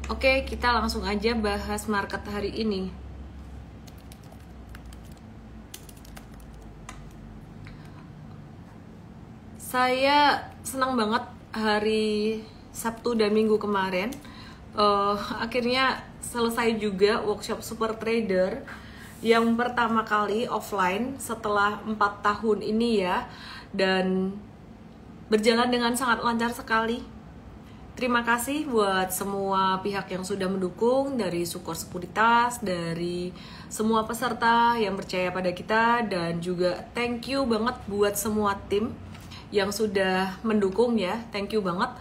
Oke, kita langsung aja bahas market hari ini. Saya senang banget hari Sabtu dan Minggu kemarin. Akhirnya selesai juga workshop Super Trader yang pertama kali offline setelah 4 tahun ini ya. Dan berjalan dengan sangat lancar sekali. Terima kasih buat semua pihak yang sudah mendukung, dari Sukor Sekuritas, dari semua peserta yang percaya pada kita, dan juga thank you banget buat semua tim yang sudah mendukung ya, thank you banget.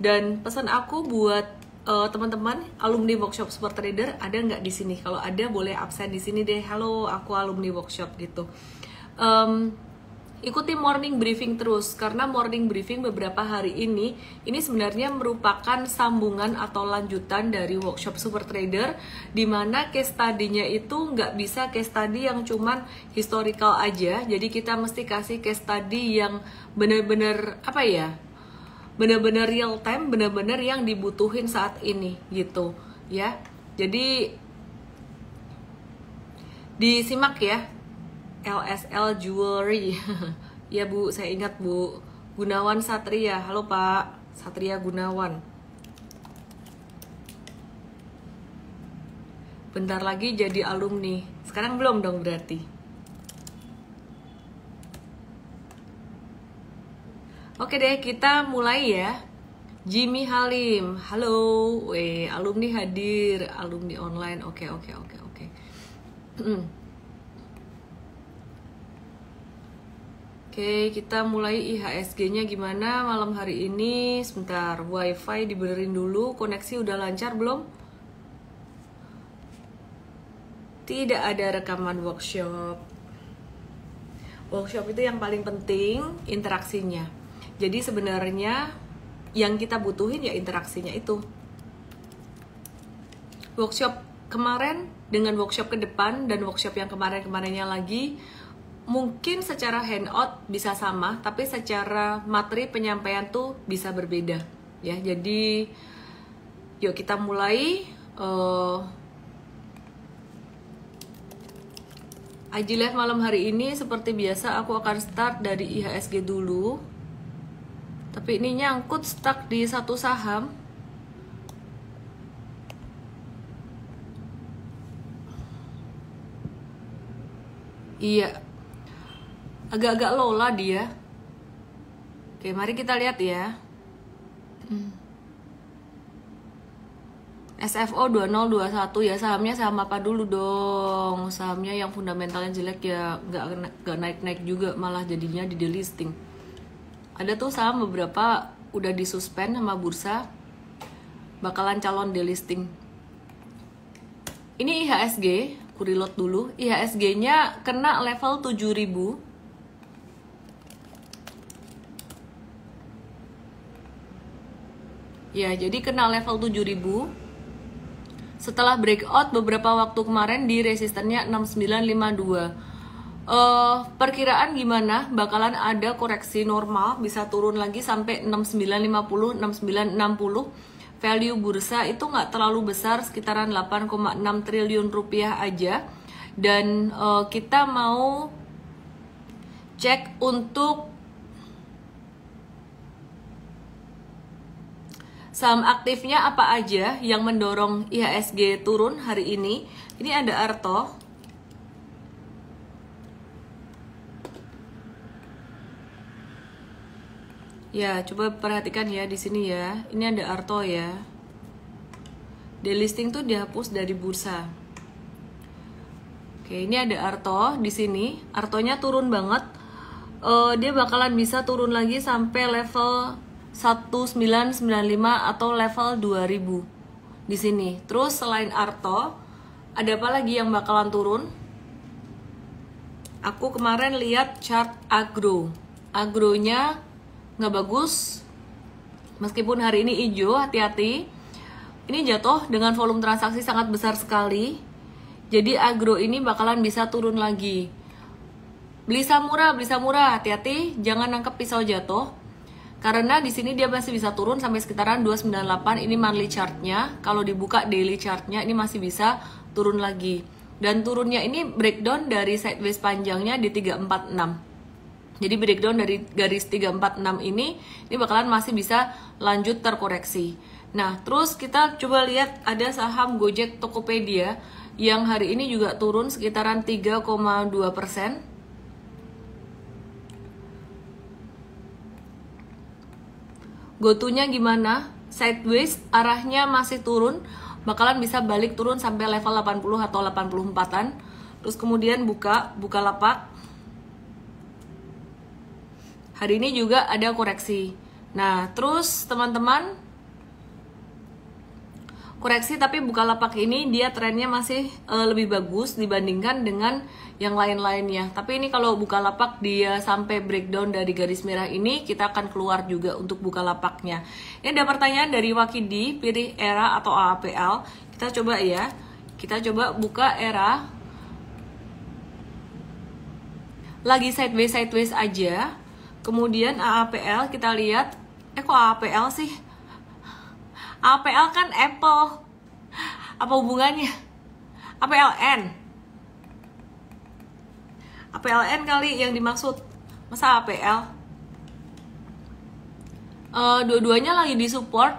Dan pesan aku buat teman-teman alumni workshop Super Trader, ada nggak di sini? Kalau ada boleh absen di sini deh. Halo, aku alumni workshop gitu. Ikuti morning briefing terus, karena morning briefing beberapa hari ini sebenarnya merupakan sambungan atau lanjutan dari workshop Super Trader, di mana case study-nya itu nggak bisa case study yang cuman historical aja. Jadi kita mesti kasih case study yang bener-bener bener-bener real time, bener-bener yang dibutuhin saat ini gitu ya. Jadi disimak ya. LSL Jewelry. Ya Bu, saya ingat Bu. Gunawan Satria. Halo Pak, Satria Gunawan. Bentar lagi jadi alumni. Sekarang belum dong berarti. Oke deh, kita mulai ya. Jimmy Halim. Halo. Alumni hadir, alumni online. Oke. Oke, kita mulai IHSG-nya gimana malam hari ini. Sebentar, wifi dibenerin dulu. Koneksi udah lancar belum? Tidak ada rekaman workshop. Workshop itu yang paling penting interaksinya. Jadi sebenarnya yang kita butuhin ya interaksinya itu. Workshop kemarin dengan workshop ke depan dan workshop yang kemarin-kemarinnya lagi, mungkin secara handout bisa sama, tapi secara materi penyampaian tuh bisa berbeda ya. Jadi yuk kita mulai. IG Live malam hari ini seperti biasa aku akan start dari IHSG dulu, tapi ini nyangkut stuck di satu saham. Iya, agak-agak lola dia. Oke, mari kita lihat ya. SFO 2021 ya, sahamnya saham apa dulu dong? Sahamnya yang fundamentalnya jelek ya, nggak naik-naik juga, malah jadinya di delisting. Ada tuh saham beberapa udah disuspend sama bursa, bakalan calon delisting. Ini IHSG, aku reload dulu. IHSG-nya kena level 7000. Ya, jadi kena level 7000. Setelah breakout beberapa waktu kemarin di resistennya 6952. Perkiraan gimana? Bakalan ada koreksi normal, bisa turun lagi sampai 6950, 6960. Value bursa itu nggak terlalu besar, sekitaran 8,6 triliun rupiah aja. Dan kita mau cek untuk saham aktifnya apa aja yang mendorong IHSG turun hari ini. Ini ada Arto. Ya, coba perhatikan ya di sini ya. Ini ada Arto ya. Delisting tuh dihapus dari bursa. Oke, ini ada Arto di sini. Artonya turun banget. Dia bakalan bisa turun lagi sampai level 1995 atau level 2000 di sini. Terus selain Arto, ada apa lagi yang bakalan turun? Aku kemarin lihat chart agro. Agronya nggak bagus. Meskipun hari ini hijau, hati-hati. Ini jatuh dengan volume transaksi sangat besar sekali. Jadi agro ini bakalan bisa turun lagi. Beli saham murah, hati-hati. Jangan nangkep pisau jatuh. Karena di sini dia masih bisa turun sampai sekitaran 298, ini monthly chartnya. Kalau dibuka daily chartnya ini masih bisa turun lagi. Dan turunnya ini breakdown dari sideways panjangnya di 346. Jadi breakdown dari garis 346 ini bakalan masih bisa lanjut terkoreksi. Nah, terus kita coba lihat ada saham Gojek Tokopedia yang hari ini juga turun sekitaran 3,2%. Gotonya gimana? Sideways, arahnya masih turun, bakalan bisa balik turun sampai level 80 atau 84-an. Terus kemudian buka lapak. Hari ini juga ada koreksi. Nah, terus teman-teman, koreksi tapi Bukalapak ini dia trennya masih lebih bagus dibandingkan dengan yang lain-lainnya. Tapi ini kalau Bukalapak dia sampai breakdown dari garis merah ini, kita akan keluar juga untuk Bukalapaknya. Ini ada pertanyaan dari Wakidi, pilih ERA atau AAPL. Kita coba ya. Kita coba buka ERA. Lagi sideways aja. Kemudian AAPL kita lihat, kok AAPL sih? AAPL kan Apple. Apa hubungannya? APLN. APLN kali yang dimaksud. Masa APL? Dua-duanya lagi disupport.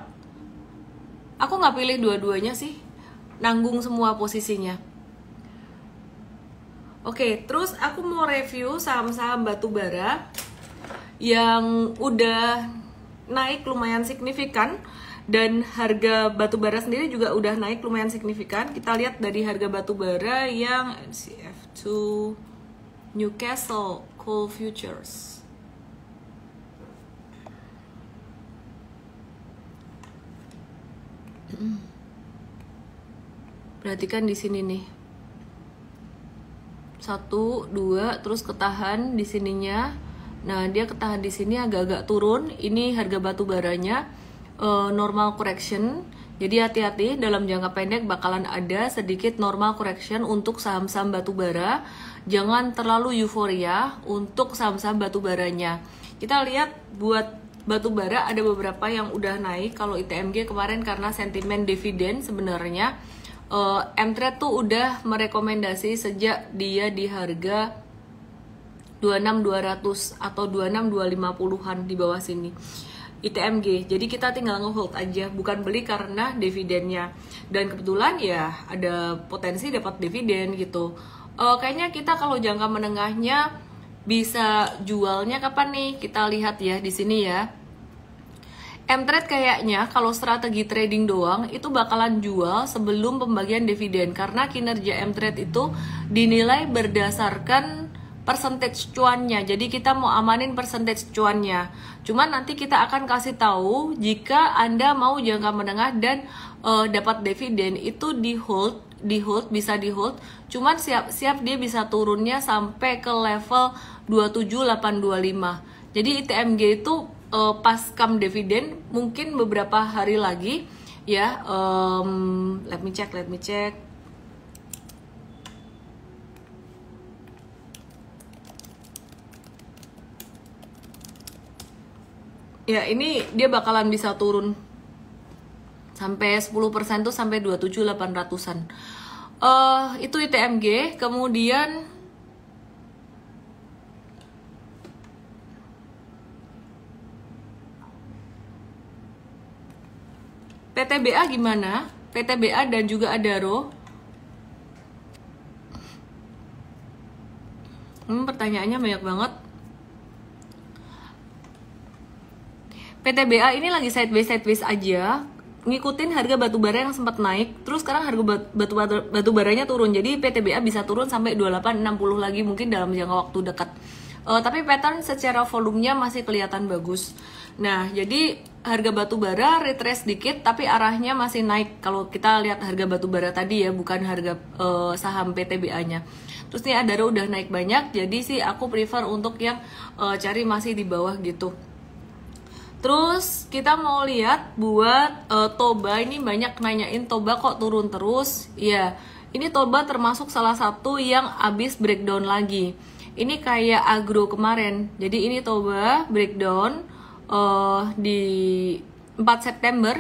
Aku nggak pilih dua-duanya sih. Nanggung semua posisinya. Oke, terus aku mau review saham-saham batubara yang udah naik lumayan signifikan dan harga batubara sendiri juga udah naik lumayan signifikan. Kita lihat dari harga batubara yang NCF2 Newcastle Coal Futures. Perhatikan di sini nih. 1, 2, terus ketahan di sininya. Nah, dia ketahan di sini agak-agak turun. Ini harga batu baranya normal correction. Jadi hati-hati dalam jangka pendek bakalan ada sedikit normal correction untuk saham-saham batu bara. Jangan terlalu euforia untuk saham-saham batu baranya. Kita lihat buat batu bara ada beberapa yang udah naik. Kalau ITMG kemarin karena sentimen dividen sebenarnya M-Trade tuh udah merekomendasi sejak dia di harga 26.200 atau 26.250-an di bawah sini ITMG. Jadi kita tinggal ngehold aja, bukan beli karena dividennya. Dan kebetulan ya ada potensi dapat dividen gitu. Kayaknya kita kalau jangka menengahnya bisa jualnya kapan nih? Kita lihat ya di sini ya. M-Trade kayaknya kalau strategi trading doang itu bakalan jual sebelum pembagian dividen karena kinerja M-Trade itu dinilai berdasarkan percentage cuannya. Jadi kita mau amanin percentage cuannya. Cuman nanti kita akan kasih tahu jika Anda mau jangka menengah dan dapat dividen itu di hold bisa di hold. Cuman siap-siap dia bisa turunnya sampai ke level 27825. Jadi ITMG itu pas come dividen mungkin beberapa hari lagi ya. Let me check. Ya, ini dia bakalan bisa turun sampai 10% tuh sampai 27.800-an. Itu ITMG, kemudian PTBA gimana? PTBA dan juga Adaro. Pertanyaannya banyak banget. PTBA ini lagi sideways aja, ngikutin harga batubara yang sempat naik, terus sekarang harga batubaranya turun. Jadi PTBA bisa turun sampai 2860 lagi mungkin dalam jangka waktu dekat. Tapi pattern secara volumenya masih kelihatan bagus. Nah, jadi harga batubara retrace dikit tapi arahnya masih naik. Kalau kita lihat harga batubara tadi ya, bukan harga saham PTBA-nya. Terus nih Adaro udah naik banyak, jadi sih aku prefer untuk yang cari masih di bawah gitu. Terus kita mau lihat buat Toba, ini banyak nanyain Toba kok turun terus. Ya, ini Toba termasuk salah satu yang abis breakdown lagi. Ini kayak agro kemarin. Jadi ini Toba breakdown, di 4 September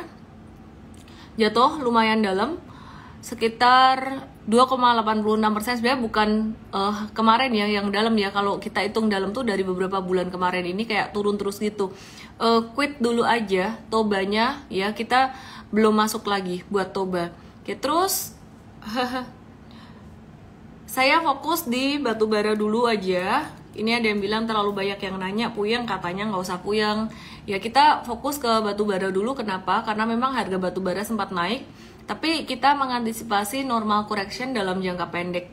jatuh lumayan dalam, sekitar 2,86%. Sebenarnya bukan kemarin ya yang dalam ya, kalau kita hitung dalam tuh dari beberapa bulan kemarin ini kayak turun terus gitu. Quit dulu aja tobanya ya, kita belum masuk lagi buat toba. Oke, terus saya fokus di batubara dulu aja. Ini ada yang bilang terlalu banyak yang nanya, puyeng, katanya nggak usah puyeng. Ya kita fokus ke batubara dulu, kenapa? Karena memang harga batubara sempat naik, tapi kita mengantisipasi normal correction dalam jangka pendek.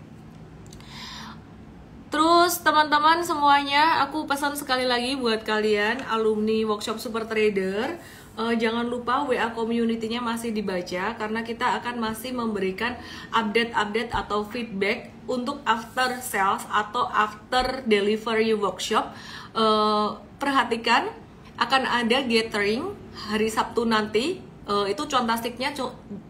Terus teman-teman semuanya, aku pesan sekali lagi buat kalian alumni workshop Super Trader, jangan lupa WA community-nya masih dibaca, karena kita akan masih memberikan update-update atau feedback untuk after sales atau after delivery workshop. Perhatikan akan ada gathering hari Sabtu nanti. Itu contastiknya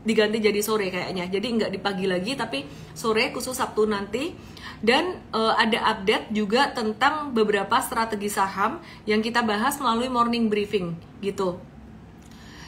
diganti jadi sore kayaknya, jadi nggak di pagi lagi tapi sore khusus Sabtu nanti. Dan ada update juga tentang beberapa strategi saham yang kita bahas melalui morning briefing gitu.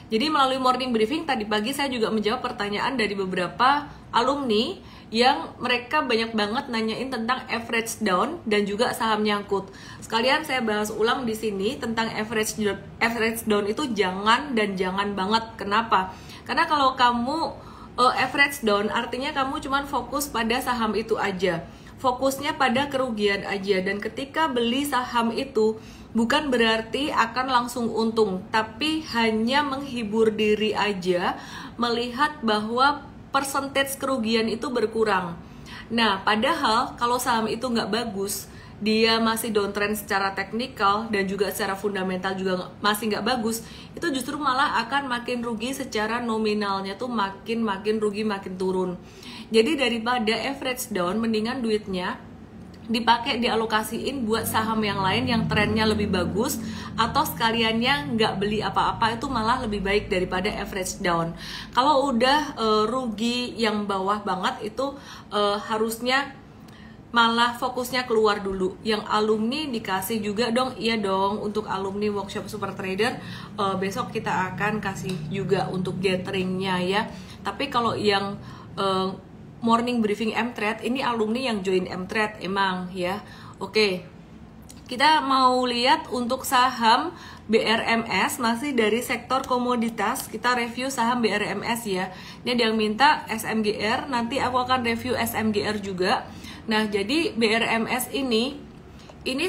Jadi melalui morning briefing tadi pagi saya juga menjawab pertanyaan dari beberapa alumni yang mereka banyak banget nanyain tentang average down dan juga saham nyangkut. Sekalian saya bahas ulang di sini tentang average down itu jangan dan jangan banget. Kenapa? Karena kalau kamu average down artinya kamu cuman fokus pada saham itu aja. Fokusnya pada kerugian aja, dan ketika beli saham itu bukan berarti akan langsung untung, tapi hanya menghibur diri aja melihat bahwa persentage kerugian itu berkurang. Nah, padahal kalau saham itu nggak bagus, dia masih downtrend secara teknikal dan juga secara fundamental juga masih nggak bagus, itu justru malah akan makin rugi secara nominalnya tuh makin rugi, makin turun. Jadi daripada average down, mendingan duitnya dipakai dialokasiin buat saham yang lain yang trennya lebih bagus, atau sekaliannya nggak beli apa-apa, itu malah lebih baik daripada average down. Kalau udah rugi yang bawah banget itu harusnya malah fokusnya keluar dulu. Yang alumni dikasih juga dong, iya dong, untuk alumni workshop Super Trader besok kita akan kasih juga untuk gatheringnya ya. Tapi kalau yang morning briefing M-Trade, ini alumni yang join M-Trade emang ya. Oke, kita mau lihat untuk saham BRMS, masih dari sektor komoditas. Kita review saham BRMS ya. Ini ada yang minta SMGR, nanti aku akan review SMGR juga. Nah, jadi BRMS ini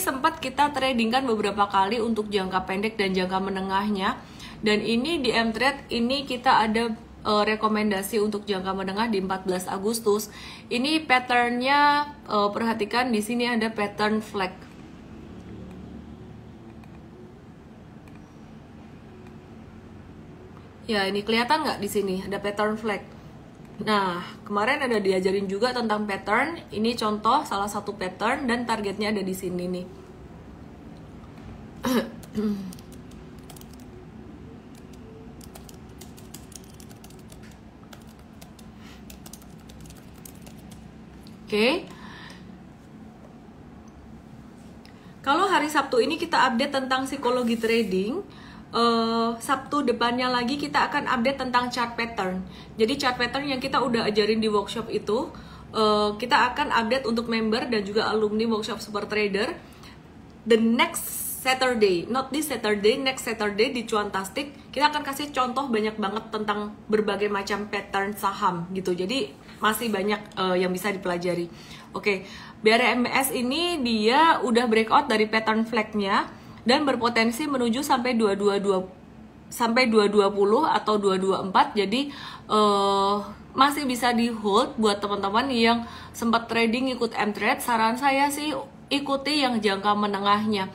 sempat kita tradingkan beberapa kali untuk jangka pendek dan jangka menengahnya. Dan ini di M-Trade ini kita ada rekomendasi untuk jangka menengah di 14 Agustus. Ini patternnya, perhatikan di sini ada pattern flag. Ya, ini kelihatan nggak di sini ada pattern flag. Nah, kemarin ada diajarin juga tentang pattern. Ini contoh salah satu pattern dan targetnya ada di sini nih. Oke. Kalau hari Sabtu ini kita update tentang psikologi trading. Sabtu depannya lagi kita akan update tentang chart pattern. Jadi chart pattern yang kita udah ajarin di workshop itu, kita akan update untuk member dan juga alumni workshop Super Trader the next Saturday, not this Saturday, next Saturday di Cuantastic. Kita akan kasih contoh banyak banget tentang berbagai macam pattern saham gitu. Jadi masih banyak yang bisa dipelajari. Oke, BRMS ini dia udah breakout dari pattern flag-nya dan berpotensi menuju sampai 220 atau 224. Jadi masih bisa di hold buat teman-teman yang sempat trading ikut M-Trade. Saran saya sih ikuti yang jangka menengahnya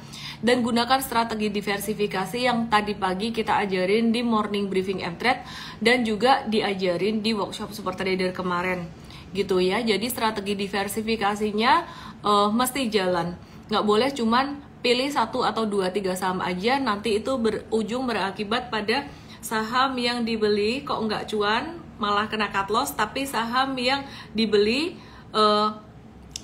dan gunakan strategi diversifikasi yang tadi pagi kita ajarin di morning briefing M-Trade dan juga diajarin di workshop Super Trader kemarin gitu ya. Jadi strategi diversifikasinya mesti jalan, nggak boleh cuman pilih 1 atau 2, 3 saham aja, nanti itu berujung berakibat pada saham yang dibeli kok nggak cuan, malah kena cut loss. Tapi saham yang dibeli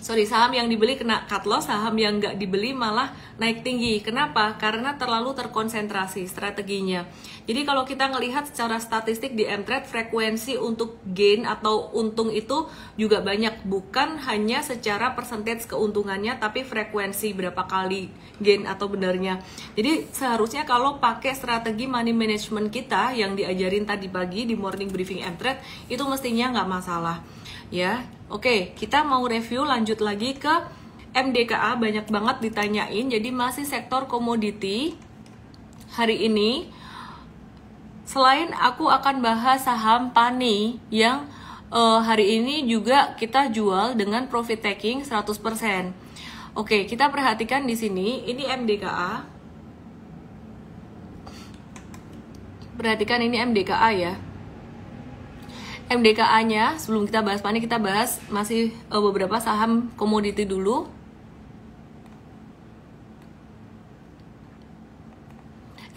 saham yang dibeli kena cut loss, saham yang nggak dibeli malah naik tinggi. Kenapa? Karena terlalu terkonsentrasi strateginya. Jadi kalau kita ngelihat secara statistik di mTrade, frekuensi untuk gain atau untung itu juga banyak, bukan hanya secara percentage keuntungannya, tapi frekuensi berapa kali gain atau benernya. Jadi seharusnya kalau pakai strategi money management kita yang diajarin tadi pagi di morning briefing mTrade, itu mestinya nggak masalah. Ya, oke, kita mau review lanjut lagi ke MDKA, banyak banget ditanyain. Jadi masih sektor komoditi hari ini. Selain aku akan bahas saham Pani yang hari ini juga kita jual dengan profit taking 100%. Oke, kita perhatikan di sini, ini MDKA. Perhatikan ini MDKA ya. MDKA-nya, sebelum kita bahas Pani, kita bahas masih beberapa saham komoditi dulu.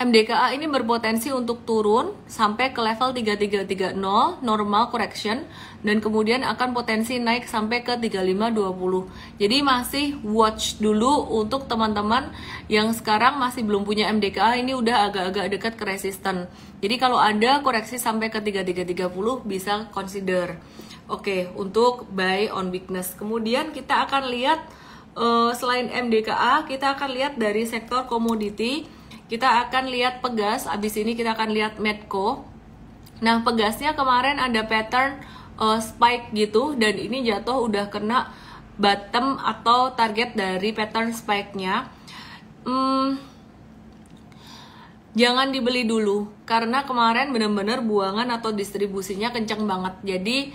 MDKA ini berpotensi untuk turun sampai ke level 3330 normal correction, dan kemudian akan potensi naik sampai ke 3520. Jadi masih watch dulu untuk teman-teman yang sekarang masih belum punya MDKA, ini udah agak-agak dekat ke resisten. Jadi kalau ada koreksi sampai ke 3330 bisa consider. Oke, untuk buy on weakness. Kemudian kita akan lihat selain MDKA, kita akan lihat dari sektor komoditi. Kita akan lihat Pegas, abis ini kita akan lihat Medco. Nah, Pegasnya kemarin ada pattern spike gitu, dan ini jatuh udah kena bottom atau target dari pattern spike-nya. Jangan dibeli dulu, karena kemarin bener-bener buangan atau distribusinya kenceng banget. Jadi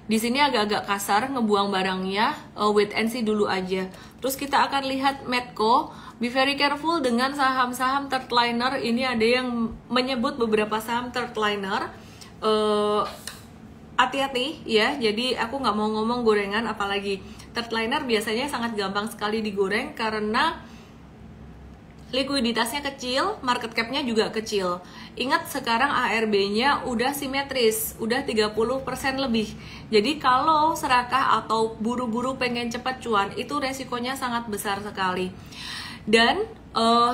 di sini agak-agak kasar ngebuang barangnya, wait and see dulu aja. Terus kita akan lihat Medco. Be very careful dengan saham-saham third liner. Ini ada yang menyebut beberapa saham third liner. Hati-hati ya. Jadi aku nggak mau ngomong gorengan, apalagi third liner biasanya sangat gampang sekali digoreng karena likuiditasnya kecil, market cap-nya juga kecil. Ingat sekarang ARB-nya udah simetris, udah 30% lebih. Jadi kalau serakah atau buru-buru pengen cepat cuan, itu resikonya sangat besar sekali. Dan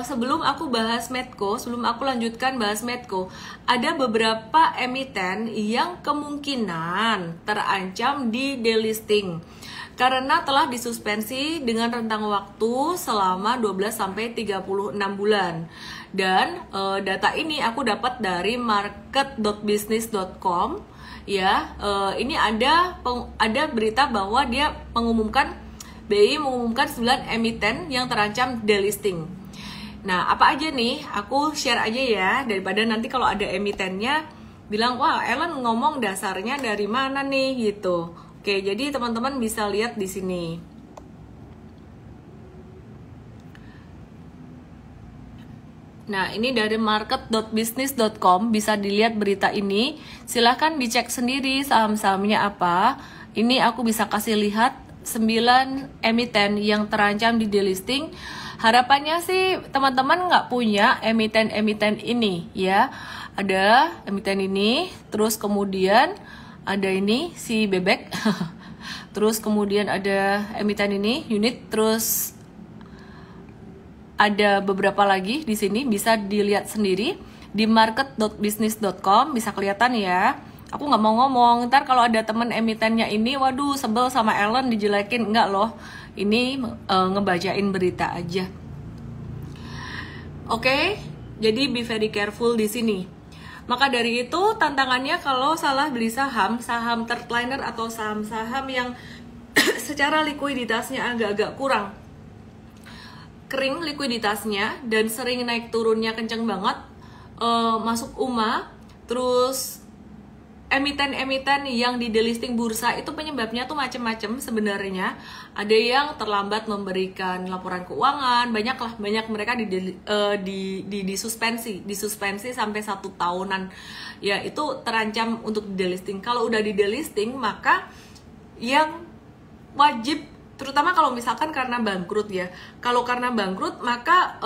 sebelum aku bahas Medco, sebelum aku lanjutkan bahas Medco, ada beberapa emiten yang kemungkinan terancam di delisting karena telah disuspensi dengan rentang waktu selama 12-36 bulan. Dan data ini aku dapat dari market.business.com ya. Ini ada berita bahwa dia mengumumkan, BI mengumumkan 9 emiten yang terancam delisting. Nah, apa aja nih? Aku share aja ya, daripada nanti kalau ada emitennya bilang, wah Ellen ngomong dasarnya dari mana nih gitu. Oke, jadi teman-teman bisa lihat di sini. Nah, ini dari market.business.com, bisa dilihat berita ini. Silahkan dicek sendiri saham-sahamnya apa. Ini aku bisa kasih lihat 9 emiten yang terancam di delisting. Harapannya sih teman-teman nggak punya emiten-emiten ini ya. Ada emiten ini, terus kemudian ada ini si bebek. Terus kemudian ada emiten ini, unit, terus ada beberapa lagi di sini, bisa dilihat sendiri di market.business.com, bisa kelihatan ya. Aku nggak mau ngomong, ntar kalau ada temen emitennya ini, waduh sebel sama Ellen dijelekin, enggak loh. Ini ngebacain berita aja. Oke, jadi be very careful di sini. Maka dari itu tantangannya kalau salah beli saham third liner atau saham-saham yang secara likuiditasnya agak-agak kurang, kering likuiditasnya dan sering naik turunnya kenceng banget, masuk UMA, terus emiten-emiten yang di delisting bursa itu penyebabnya tuh macem-macem sebenarnya. Ada yang terlambat memberikan laporan keuangan, banyak mereka disuspensi sampai 1 tahunan. Ya itu terancam untuk di delisting. Kalau udah di delisting maka yang wajib, terutama kalau misalkan karena bangkrut ya. Kalau karena bangkrut maka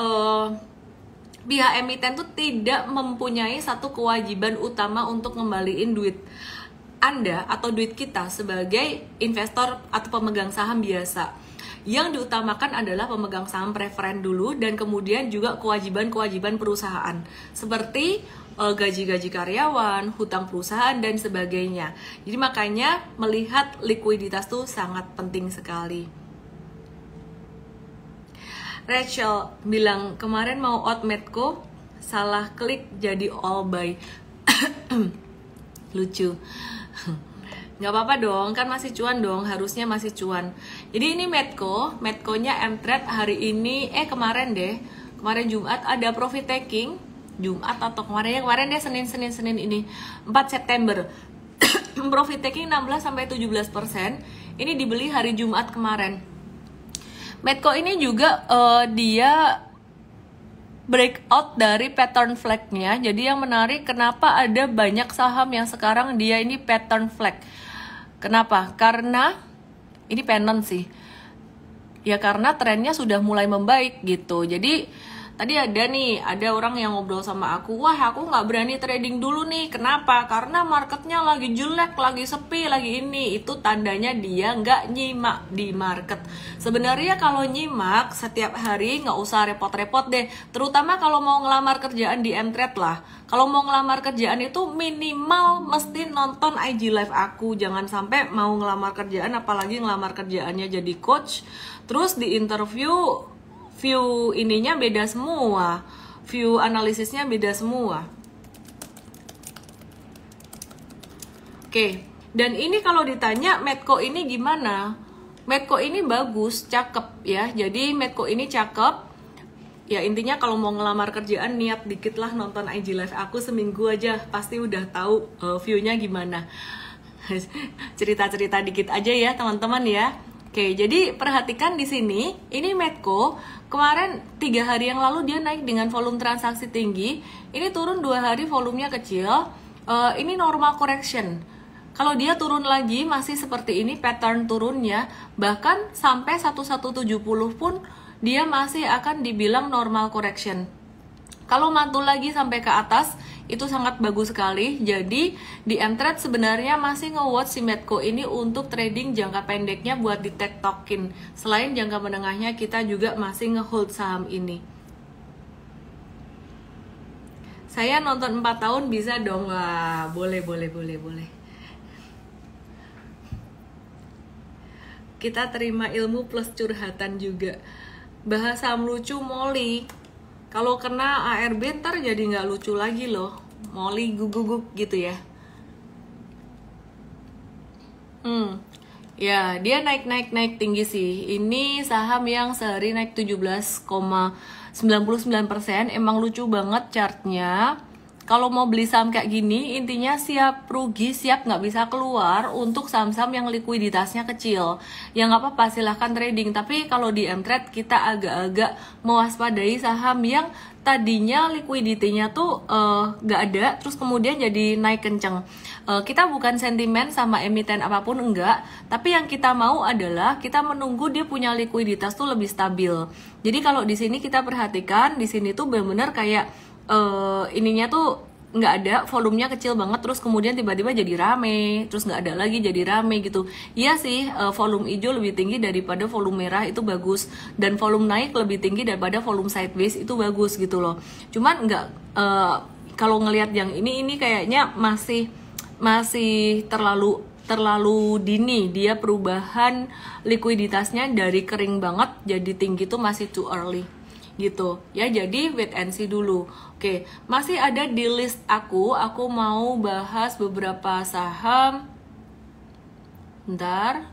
pihak emiten tuh tidak mempunyai satu kewajiban utama untuk ngembaliin duit. Anda atau duit kita sebagai investor atau pemegang saham biasa. Yang diutamakan adalah pemegang saham preferen dulu, dan kemudian juga kewajiban-kewajiban perusahaan seperti gaji-gaji karyawan, hutang perusahaan, dan sebagainya. Jadi makanya melihat likuiditas tuh sangat penting sekali. Rachel bilang kemarin mau out Medco, salah klik jadi all buy. Lucu. Nggak apa-apa dong, kan masih cuan dong, harusnya masih cuan. Jadi ini Medco-nya Mtrade hari ini, kemarin Jumat ada profit taking, Jumat atau kemarin deh, Senin ini 4 September. Profit taking 16-17%. Ini dibeli hari Jumat kemarin. Medco ini juga dia breakout dari pattern flag-nya. Jadi yang menarik, kenapa ada banyak saham yang sekarang dia ini pattern flag. Kenapa? Karena ini pennant sih. Ya karena trennya sudah mulai membaik gitu. Jadi tadi ada orang yang ngobrol sama aku, wah aku nggak berani trading dulu nih. Kenapa? Karena marketnya lagi jelek, lagi sepi, lagi ini. Itu tandanya dia nggak nyimak di market. Sebenarnya kalau nyimak setiap hari nggak usah repot-repot deh. Terutama kalau mau ngelamar kerjaan di Mtrade lah. Kalau mau ngelamar kerjaan itu minimal mesti nonton IG live aku. Jangan sampai mau ngelamar kerjaan, apalagi ngelamar kerjaannya jadi coach, terus di interview view ininya beda semua, view analisisnya beda semua. Oke, dan ini kalau ditanya Medco ini gimana? Medco ini bagus, cakep ya. Jadi Medco ini cakep. Ya intinya kalau mau ngelamar kerjaan, niat dikit lah nonton IG live aku seminggu aja, pasti udah tahu view-nya gimana. Cerita-cerita dikit aja ya teman-teman ya. Oke, jadi perhatikan di sini, ini Medco kemarin 3 hari yang lalu dia naik dengan volume transaksi tinggi, ini turun 2 hari volumenya kecil, ini normal correction. Kalau dia turun lagi masih seperti ini pattern turunnya, bahkan sampai 1170 pun dia masih akan dibilang normal correction. Kalau mantul lagi sampai ke atas, itu sangat bagus sekali. Jadi di Mtrade sebenarnya masih nge-watch si Medco ini untuk trading jangka pendeknya buat ditektokin. Selain jangka menengahnya, kita juga masih nge-hold saham ini. Saya nonton 4 tahun bisa dong. Wah, boleh. Kita terima ilmu plus curhatan juga. Bahasa lucu Molly. Kalau kena ARB ntar jadi nggak lucu lagi loh. Molly guguk gitu ya. Ya dia naik tinggi sih. Ini saham yang sehari naik 17,99%. Emang lucu banget chartnya. Kalau mau beli saham kayak gini, intinya siap rugi, siap nggak bisa keluar untuk saham-saham yang likuiditasnya kecil. Ya nggak apa-apa, silahkan trading. Tapi kalau di Mtrade kita agak-agak mewaspadai saham yang tadinya likuiditinya tuh nggak ada, terus kemudian jadi naik kenceng. Kita bukan sentimen sama emiten apapun, enggak. Tapi yang kita mau adalah kita menunggu dia punya likuiditas tuh lebih stabil. Jadi kalau di sini kita perhatikan, di sini tuh benar-benar kayak ininya tuh nggak ada, volumenya kecil banget, terus kemudian tiba-tiba jadi rame, terus nggak ada lagi jadi rame gitu. Iya sih, volume hijau lebih tinggi daripada volume merah, itu bagus, dan volume naik lebih tinggi daripada volume sideways, itu bagus gitu loh. Cuman nggak, kalau ngelihat yang ini kayaknya masih terlalu dini dia perubahan likuiditasnya dari kering banget jadi tinggi tuh masih too early gitu ya. Jadi wait and see dulu. Oke, masih ada di list aku mau bahas beberapa saham. Bentar.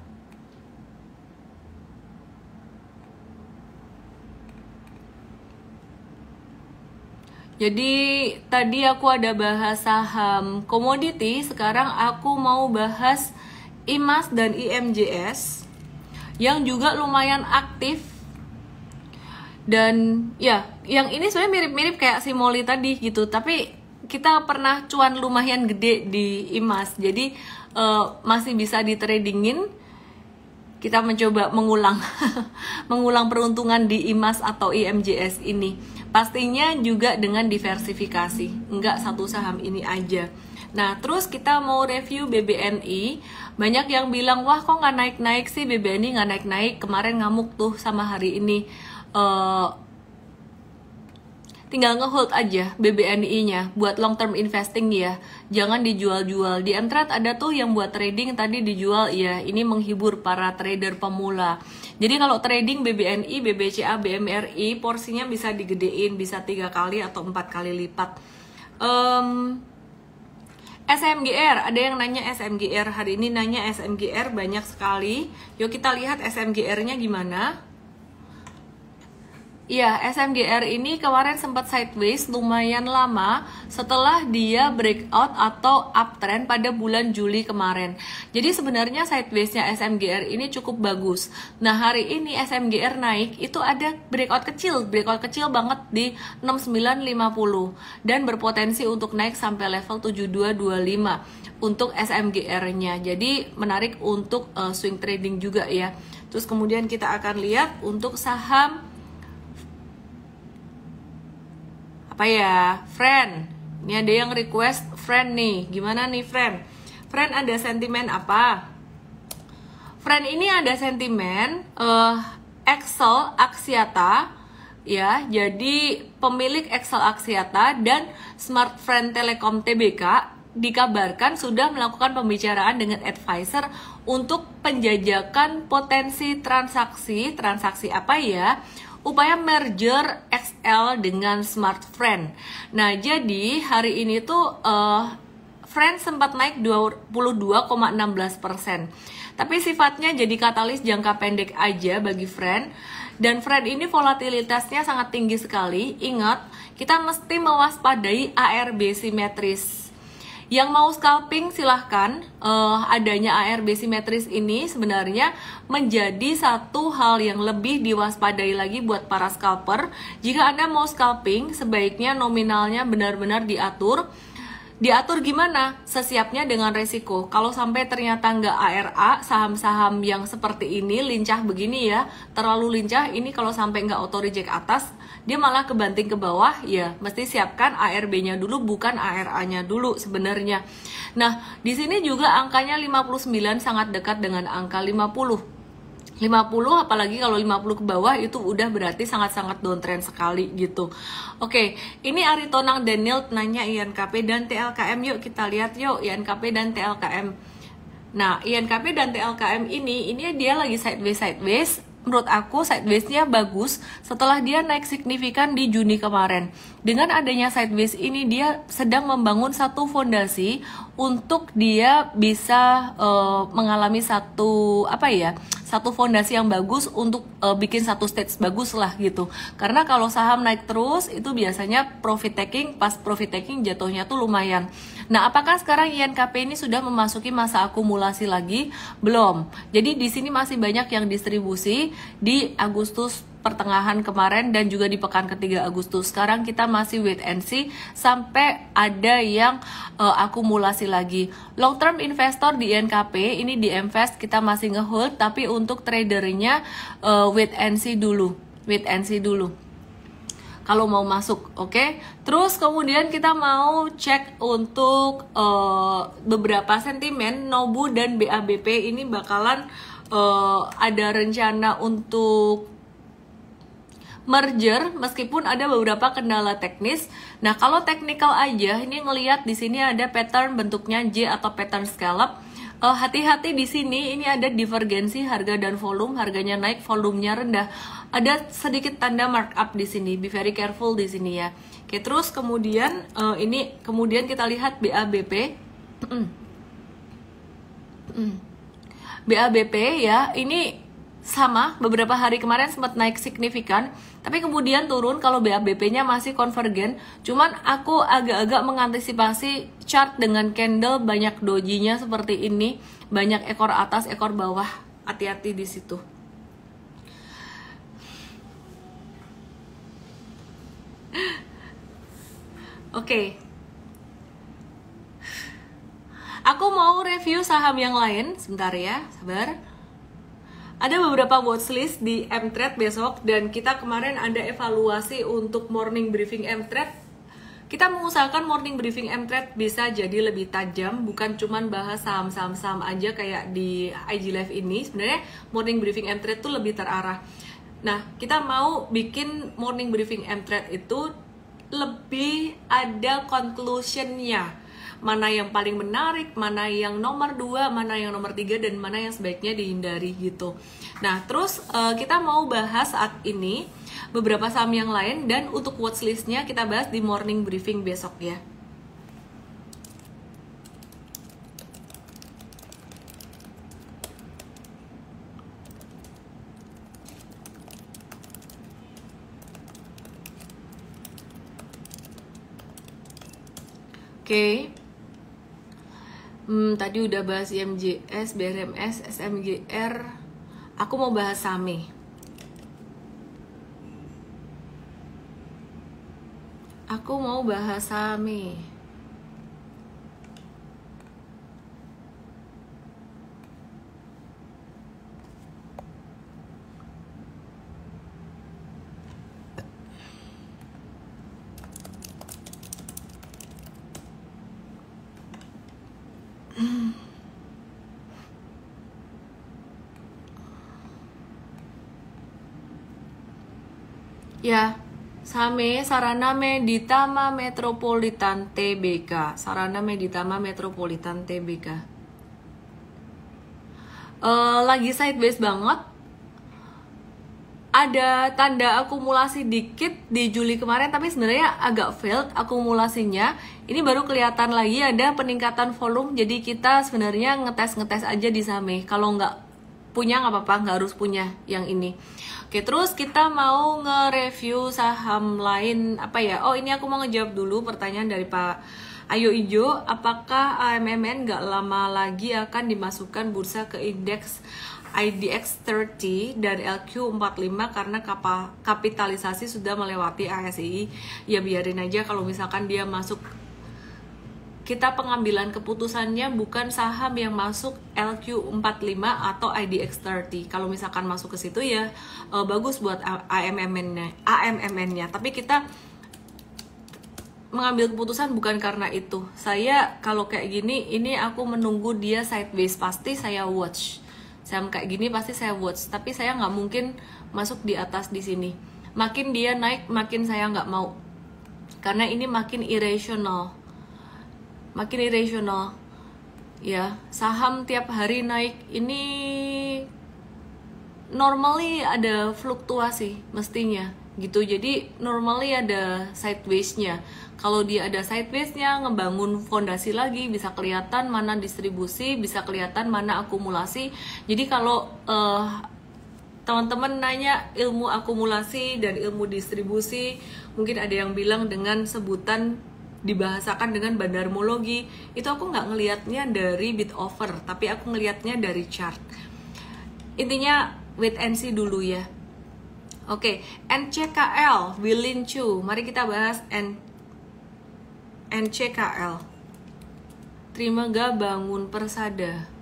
Jadi tadi aku ada bahas saham komoditi, sekarang aku mau bahas IMAS dan IMJS yang juga lumayan aktif. Dan ya, yang ini sebenarnya mirip-mirip kayak si Molly tadi gitu, tapi kita pernah cuan lumayan gede di IMAS, jadi masih bisa di tradingin. Kita mencoba mengulang mengulang peruntungan di IMAS atau IMJS ini. Pastinya juga dengan diversifikasi, enggak satu saham ini aja. Nah, terus kita mau review BBNI. Banyak yang bilang, wah kok nggak naik-naik sih BBNI, nggak naik-naik. Kemarin ngamuk tuh sama hari ini. Tinggal ngehold aja BBNI-nya buat long term investing ya. Jangan dijual-jual. Di Mtrade ada tuh yang buat trading tadi dijual ya. Ini menghibur para trader pemula. Jadi kalau trading BBNI, BBCA, BMRI porsinya bisa digedein, bisa 3 kali atau 4 kali lipat. SMGR, ada yang nanya SMGR, hari ini nanya SMGR banyak sekali. Yuk kita lihat SMGR-nya gimana. Ya, SMGR ini kemarin sempat sideways lumayan lama setelah dia breakout atau uptrend pada bulan Juli kemarin. Jadi sebenarnya sideways-nya SMGR ini cukup bagus. Nah, hari ini SMGR naik, itu ada breakout kecil banget di 6950 dan berpotensi untuk naik sampai level 7225 untuk SMGR-nya. Jadi menarik untuk swing trading juga ya. Terus kemudian kita akan lihat untuk saham apa ya, friend. Ini ada yang request friend nih. Gimana nih friend? Friend ada sentimen apa? Friend ini ada sentimen Excel Axiata ya. Jadi pemilik Excel Axiata dan Smart Friend Telekom Tbk dikabarkan sudah melakukan pembicaraan dengan advisor untuk penjajakan potensi transaksi apa ya? Upaya merger XL dengan Smart Friend. Nah, jadi hari ini tuh Friend sempat naik 22,16%. Tapi sifatnya jadi katalis jangka pendek aja bagi Friend. Dan Friend ini volatilitasnya sangat tinggi sekali. Ingat, kita mesti mewaspadai ARB simetris. Yang mau scalping silahkan. Adanya ARB simetris ini sebenarnya menjadi satu hal yang lebih diwaspadai lagi buat para scalper. Jika Anda mau scalping, sebaiknya nominalnya benar-benar diatur. Diatur gimana? Sesiapnya dengan resiko. Kalau sampai ternyata nggak ARA, saham-saham yang seperti ini, lincah begini ya, terlalu lincah, ini kalau sampai nggak auto reject atas, dia malah kebanting ke bawah, ya mesti siapkan ARB-nya dulu, bukan ARA-nya dulu sebenarnya. Nah, di sini juga angkanya 59 sangat dekat dengan angka 50. 50 apalagi kalau 50 ke bawah itu udah berarti sangat-sangat downtrend sekali gitu. Oke, ini Aritonang Daniel nanya INKP dan TLKM, yuk kita lihat yuk INKP dan TLKM. Nah, INKP dan TLKM ini dia lagi sideways. Menurut aku sideways-nya bagus setelah dia naik signifikan di Juni kemarin. Dengan adanya sideways ini dia sedang membangun satu fondasi untuk dia bisa mengalami satu fondasi yang bagus untuk bikin satu stage bagus lah gitu. Karena kalau saham naik terus itu biasanya profit taking, pas profit taking jatuhnya tuh lumayan. Nah, apakah sekarang INKP ini sudah memasuki masa akumulasi lagi? Belum. Jadi di sini masih banyak yang distribusi di Agustus pertengahan kemarin dan juga di pekan ketiga Agustus. Sekarang kita masih wait and see sampai ada yang akumulasi lagi. Long term investor di INKP ini di Mvest kita masih ngehold, tapi untuk tradernya wait and see dulu. Kalau mau masuk, oke? Terus kemudian kita mau cek untuk beberapa sentimen. Nobu dan BABP ini bakalan ada rencana untuk merger meskipun ada beberapa kendala teknis. Nah, kalau technical aja ini ngelihat di sini ada pattern bentuknya J atau pattern scallop. Hati-hati di sini, ini ada divergensi harga dan volume, harganya naik, volumenya rendah. Ada sedikit tanda markup di sini, be very careful di sini ya. Oke, terus kemudian kemudian kita lihat BABP. BABP ya, ini sama, beberapa hari kemarin sempat naik signifikan, tapi kemudian turun kalau BABP-nya masih konvergen. Cuman aku agak-agak mengantisipasi chart dengan candle banyak dojinya seperti ini, banyak ekor atas, ekor bawah. Hati-hati di situ. Oke. Aku mau review saham yang lain, sebentar ya, sabar. Ada beberapa watchlist di Mtrade besok dan kita kemarin ada evaluasi untuk morning briefing Mtrade. kita mengusahakan morning briefing M-Trade bisa jadi lebih tajam, bukan cuman bahas saham-saham aja kayak di IG Live ini. Sebenarnya morning briefing M-Trade tuh lebih terarah. Nah, kita mau bikin morning briefing M-Trade itu lebih ada conclusion-nya. Mana yang paling menarik, mana yang nomor 2, mana yang nomor 3, dan mana yang sebaiknya dihindari gitu. Nah, terus kita mau bahas saat ini beberapa saham yang lain, dan untuk watchlist-nya kita bahas di morning briefing besok ya. Oke. Tadi udah bahas IMJS, BRMS, SMGR. Aku mau bahas SAME. Ya, SAME, Sarana Meditama Metropolitan Tbk. Sarana Meditama Metropolitan Tbk. Lagi sideways banget. Ada tanda akumulasi dikit di Juli kemarin, tapi sebenarnya agak failed akumulasinya. Ini baru kelihatan lagi ada peningkatan volume. Jadi kita sebenarnya ngetes aja di SAME. Kalau nggak punya nggak apa-apa, nggak harus punya yang ini. Oke, terus kita mau nge-review saham lain apa ya? Oh, ini aku mau ngejawab dulu pertanyaan dari Pak Ayo Ijo. Apakah AMMN nggak lama lagi akan dimasukkan bursa ke indeks IDX 30 dan LQ45 karena kapitalisasi sudah melewati ASI? Ya biarin aja kalau misalkan dia masuk. Kita pengambilan keputusannya bukan saham yang masuk LQ45 atau IDX 30. Kalau misalkan masuk ke situ ya bagus buat AMMN-nya. Tapi kita mengambil keputusan bukan karena itu. Saya kalau kayak gini, ini aku menunggu dia sideways, pasti saya watch. Saham kayak gini pasti saya watch. Tapi saya nggak mungkin masuk di atas di sini. Makin dia naik, makin saya nggak mau. Karena ini makin irasional. Ya, saham tiap hari naik ini normally ada fluktuasi mestinya gitu. Jadi normally ada sideways-nya. Kalau dia ada sideways-nya, ngebangun fondasi lagi, bisa kelihatan mana distribusi, bisa kelihatan mana akumulasi. Jadi kalau teman-teman nanya ilmu akumulasi dan ilmu distribusi, mungkin ada yang bilang dengan sebutan dibahasakan dengan bandarmologi, itu aku nggak ngelihatnya dari bid offer, tapi aku ngelihatnya dari chart. Intinya wait and see dulu ya. Oke, NCKL, Wilin Chu, mari kita bahas NCKL. Trimega Bangun Persada.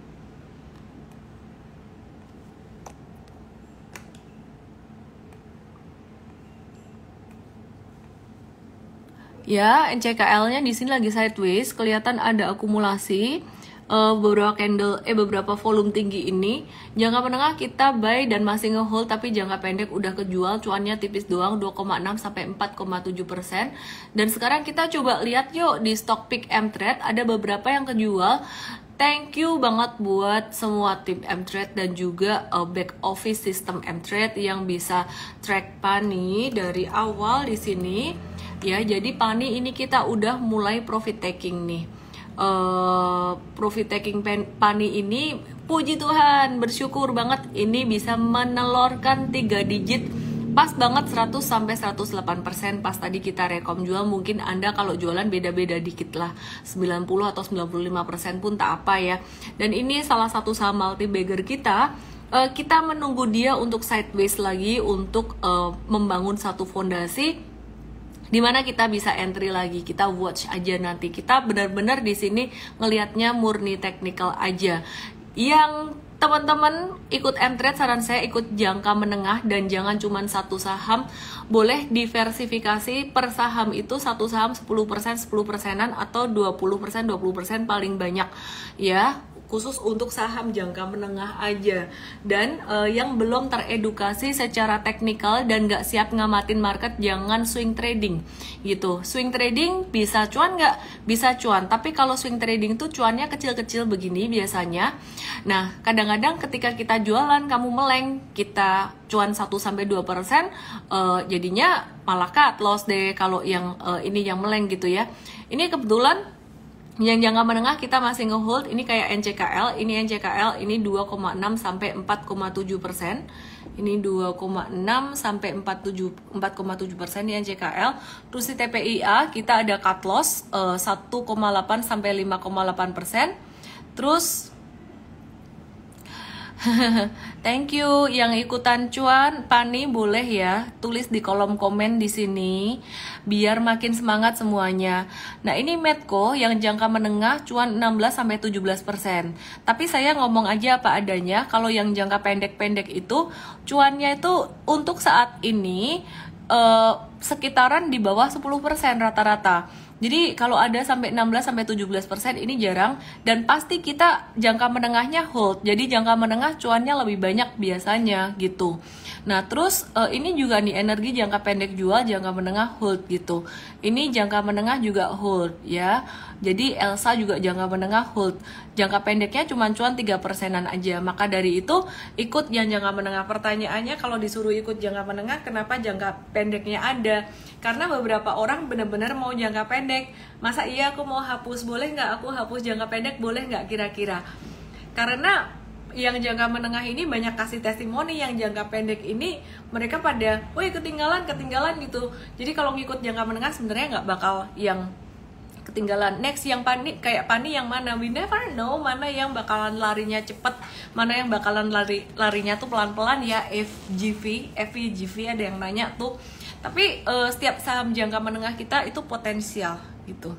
Ya, NCKL-nya di sini lagi sideways, kelihatan ada akumulasi beberapa volume tinggi ini. Jangka menengah kita buy dan masih ngehold, tapi jangka pendek udah kejual, cuannya tipis doang 2,6 sampai 4,7%. Dan sekarang kita coba lihat yuk di Stockpick M-Trade ada beberapa yang kejual. Thank you banget buat semua tim M-Trade dan juga back office sistem M-Trade yang bisa track Pani dari awal di sini. Ya, jadi Pani ini kita udah mulai profit taking nih. Profit taking Pani ini, puji Tuhan, bersyukur banget ini bisa menelurkan 3 digit. Pas banget 100 sampai 108%. Pas tadi kita rekom jual, mungkin Anda kalau jualan beda-beda dikit lah, 90 atau 95% pun tak apa ya. Dan ini salah satu saham multi bagger kita. Kita menunggu dia untuk sideways lagi untuk membangun satu fondasi dimana kita bisa entry lagi. Kita watch aja nanti. Kita benar-benar di sini ngelihatnya murni technical aja. Yang teman-teman ikut M-Trade, saran saya ikut jangka menengah dan jangan cuma satu saham. Boleh diversifikasi per saham itu, satu saham 10%, 10%-an atau 20%, 20% paling banyak ya, khusus untuk saham jangka menengah aja. Dan yang belum teredukasi secara teknikal dan gak siap ngamatin market, jangan swing trading gitu. Swing trading bisa cuan gak? Bisa cuan, tapi kalau swing trading tuh cuannya kecil-kecil begini biasanya. Nah, kadang-kadang ketika kita jualan, kamu meleng, kita cuan 1-2%, jadinya malah cut loss deh kalau yang ini yang meleng gitu ya. Ini kebetulan yang jangka menengah kita masih ngehold. Ini kayak NCKL, ini NCKL, ini 2,6 sampai 4,7%. Ini 2,6 sampai 4,7% di NCKL. Terus di TPIA kita ada cut loss 1,8 sampai 5,8%. Terus thank you yang ikutan cuan. Pani boleh ya tulis di kolom komen di sini biar makin semangat semuanya. Nah, ini Medco yang jangka menengah cuan 16 sampai 17%. Tapi saya ngomong aja apa adanya. Kalau yang jangka pendek-pendek itu cuannya itu untuk saat ini sekitaran di bawah 10% rata-rata. Jadi kalau ada sampai 16 sampai 17% ini jarang, dan pasti kita jangka menengahnya hold. Jadi jangka menengah cuannya lebih banyak biasanya gitu. Nah, terus ini juga nih energi jangka pendek jual, jangka menengah hold gitu. Ini jangka menengah juga hold ya. Jadi Elsa juga jangka menengah hold. Jangka pendeknya cuma cuan 3%-an aja. Maka dari itu ikut yang jangka menengah. Pertanyaannya kalau disuruh ikut jangka menengah, kenapa jangka pendeknya ada? Karena beberapa orang benar-benar mau jangka pendek. Masa iya aku mau hapus, boleh nggak aku hapus jangka pendek, boleh nggak kira-kira? Karena yang jangka menengah ini banyak kasih testimoni, yang jangka pendek ini mereka pada, woi ketinggalan gitu. Jadi kalau ngikut jangka menengah sebenarnya nggak bakal yang ketinggalan. Next yang kayak Pani yang mana? We never know mana yang bakalan larinya cepet, mana yang bakalan larinya tuh pelan-pelan ya. FVGV ada yang nanya tuh. Tapi setiap saham jangka menengah kita itu potensial gitu.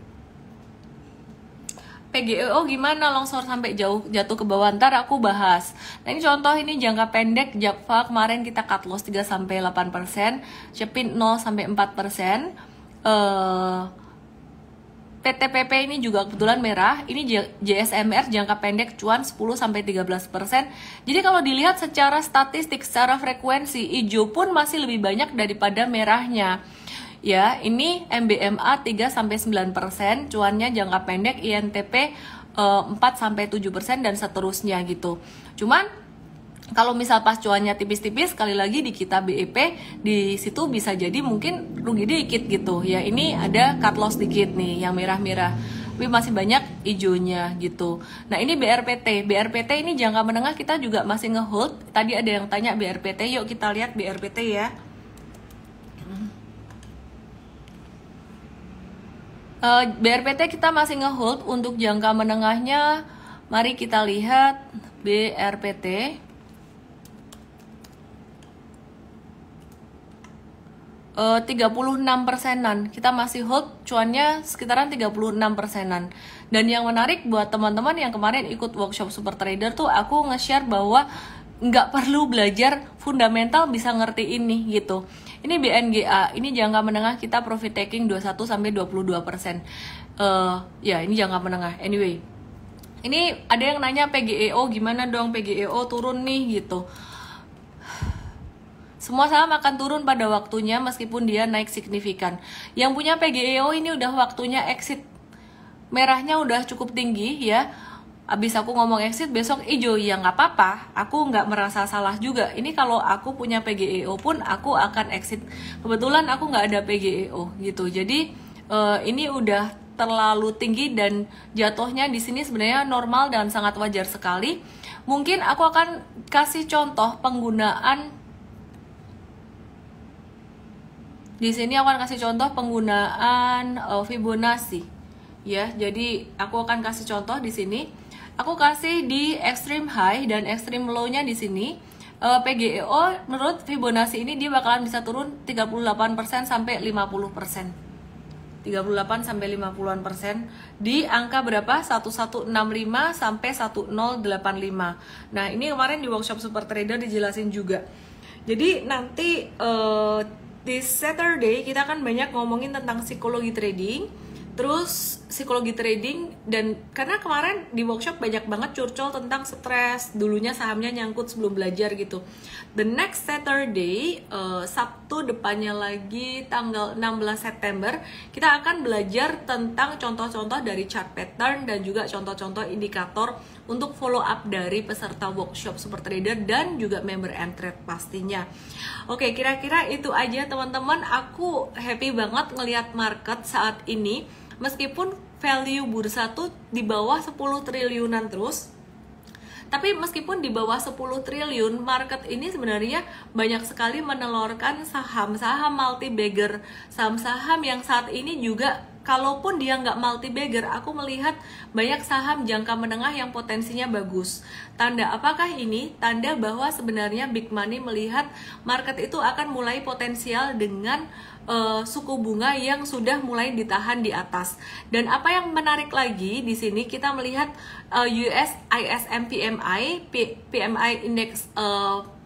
PGEO gimana longsor sampai jatuh ke bawah, ntar aku bahas. Nah, ini contoh, ini jangka pendek Jakva kemarin kita cut loss 3-8%, Shopee 0-4%. PTPP ini juga kebetulan merah. Ini JSMR jangka pendek cuan 10-13%. Jadi kalau dilihat secara statistik, secara frekuensi, hijau pun masih lebih banyak daripada merahnya. Ya, ini MBMA 3-9%, cuannya jangka pendek, INTP 4-7% dan seterusnya gitu. Cuman kalau misal pas cuannya tipis-tipis, sekali lagi di kita BEP di situ bisa jadi mungkin rugi dikit gitu. Ya, ini ada cut loss dikit nih yang merah-merah. Tapi masih banyak hijaunya gitu. Nah, ini BRPT. BRPT ini jangka menengah kita juga masih ngehold. Tadi ada yang tanya BRPT, yuk kita lihat BRPT ya. BRPT kita masih ngehold untuk jangka menengahnya. Mari kita lihat BRPT. 36%-an. Kita masih hold, cuannya sekitaran 36%-an. Dan yang menarik buat teman-teman yang kemarin ikut workshop Super Trader tuh, aku nge-share bahwa nggak perlu belajar fundamental bisa ngerti ini gitu. Ini BNGA, ini jangka menengah kita profit taking 21-22%. Ya, ini jangka menengah. Anyway, ini ada yang nanya PGEO gimana dong, PGEO turun nih gitu. Semua saham akan turun pada waktunya meskipun dia naik signifikan. Yang punya PGEO ini udah waktunya exit. Merahnya udah cukup tinggi ya. Abis aku ngomong exit, besok hijau, ya nggak apa-apa. Aku nggak merasa salah juga. Ini kalau aku punya PGEO pun aku akan exit. Kebetulan aku nggak ada PGEO gitu. Jadi ini udah terlalu tinggi dan jatuhnya di sini sebenarnya normal dan sangat wajar sekali. Mungkin aku akan kasih contoh penggunaan. Di sini aku akan kasih contoh penggunaan Fibonacci. Ya, jadi aku akan kasih contoh di sini. Aku kasih di extreme high dan extreme low-nya di sini. PGEO menurut Fibonacci ini dia bakalan bisa turun 38% sampai 50%. 38 sampai 50-an% di angka berapa? 1165 sampai 1085. Nah, ini kemarin di workshop Super Trader dijelasin juga. Jadi nanti di Saturday kita akan banyak ngomongin tentang psikologi trading. Terus psikologi trading, dan karena kemarin di workshop banyak banget curcol tentang stres, dulunya sahamnya nyangkut sebelum belajar gitu. The next Saturday, Sabtu depannya lagi tanggal 16 September, kita akan belajar tentang contoh-contoh dari chart pattern dan juga contoh-contoh indikator untuk follow up dari peserta workshop Super Trader dan juga member Mtrade pastinya. Oke, kira-kira itu aja teman-teman. Aku happy banget ngelihat market saat ini. Meskipun value bursa tuh di bawah 10 triliunan terus, tapi meskipun di bawah 10 triliun, market ini sebenarnya banyak sekali menelurkan saham-saham multi-bagger, saham-saham yang saat ini juga kalaupun dia nggak multi-bagger, aku melihat banyak saham jangka menengah yang potensinya bagus. Tanda apakah ini? Tanda bahwa sebenarnya big money melihat market itu akan mulai potensial dengan suku bunga yang sudah mulai ditahan di atas. Dan apa yang menarik lagi di sini, kita melihat US ISM PMI, PMI indeks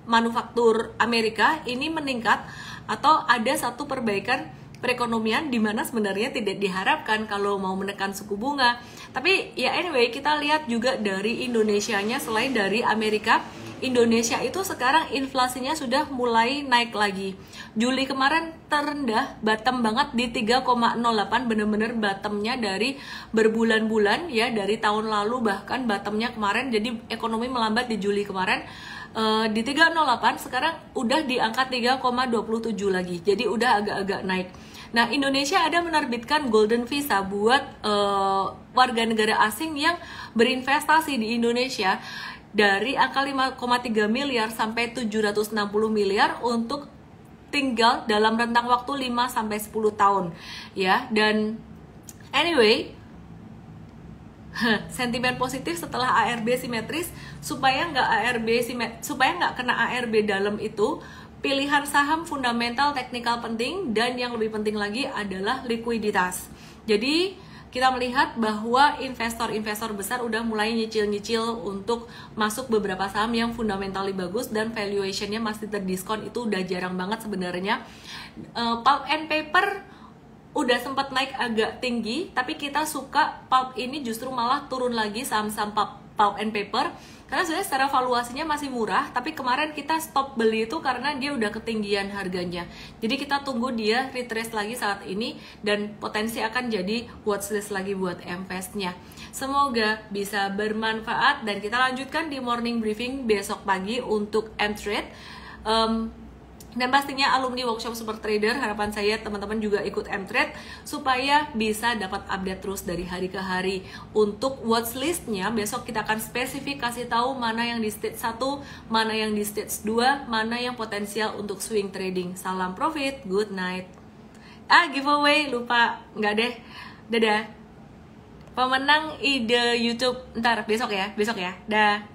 manufaktur Amerika ini meningkat atau ada satu perbaikan perekonomian di mana sebenarnya tidak diharapkan kalau mau menekan suku bunga. Tapi ya anyway, kita lihat juga dari Indonesianya, selain dari Amerika, Indonesia itu sekarang inflasinya sudah mulai naik lagi. Juli kemarin terendah, bottom banget di 3,08, bener-bener bottomnya dari berbulan-bulan ya, dari tahun lalu bahkan bottomnya kemarin. Jadi ekonomi melambat di Juli kemarin. Di 3,08 sekarang udah di angka 3,27 lagi. Jadi udah agak-agak naik. Nah, Indonesia ada menerbitkan Golden Visa buat warga negara asing yang berinvestasi di Indonesia dari angka 5,3 miliar sampai 760 miliar untuk tinggal dalam rentang waktu 5 sampai 10 tahun ya. Dan anyway, sentimen positif setelah ARB simetris, supaya nggak kena ARB dalam itu, pilihan saham fundamental teknikal penting, dan yang lebih penting lagi adalah likuiditas. Jadi kita melihat bahwa investor-investor besar udah mulai nyicil-nyicil untuk masuk beberapa saham yang fundamentally bagus dan valuationnya masih terdiskon. Itu udah jarang banget sebenarnya. Pulp and paper udah sempat naik agak tinggi, tapi kita suka pulp ini justru malah turun lagi, saham-saham pulp and paper, karena sebenarnya secara valuasinya masih murah, tapi kemarin kita stop beli itu karena dia udah ketinggian harganya. Jadi kita tunggu dia retrace lagi saat ini, dan potensi akan jadi watchlist lagi buat investnya. Semoga bisa bermanfaat, dan kita lanjutkan di morning briefing besok pagi untuk Mtrade. Dan pastinya alumni workshop Super Trader, harapan saya teman-teman juga ikut Mtrade supaya bisa dapat update terus dari hari ke hari. Untuk watchlistnya, besok kita akan spesifikasi tahu mana yang di stage 1, mana yang di stage 2, mana yang potensial untuk swing trading. Salam profit, good night. Giveaway, lupa, nggak deh. Dadah. Pemenang ide YouTube, ntar besok ya, dah.